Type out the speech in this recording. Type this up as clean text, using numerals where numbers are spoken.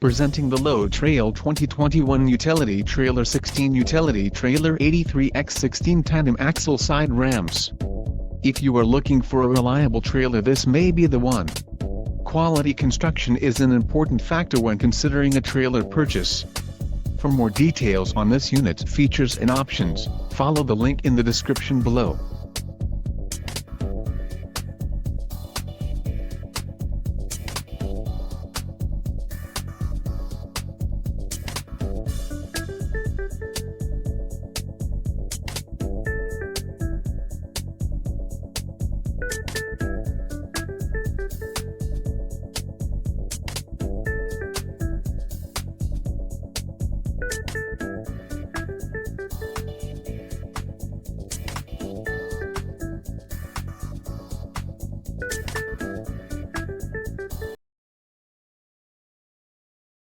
Presenting the Load Trail 2021 Utility Trailer 16 Utility Trailer 83x16 Tandem Axle Side Ramps. If you are looking for a reliable trailer, this may be the one. Quality construction is an important factor when considering a trailer purchase. For more details on this unit, features and options, follow the link in the description below.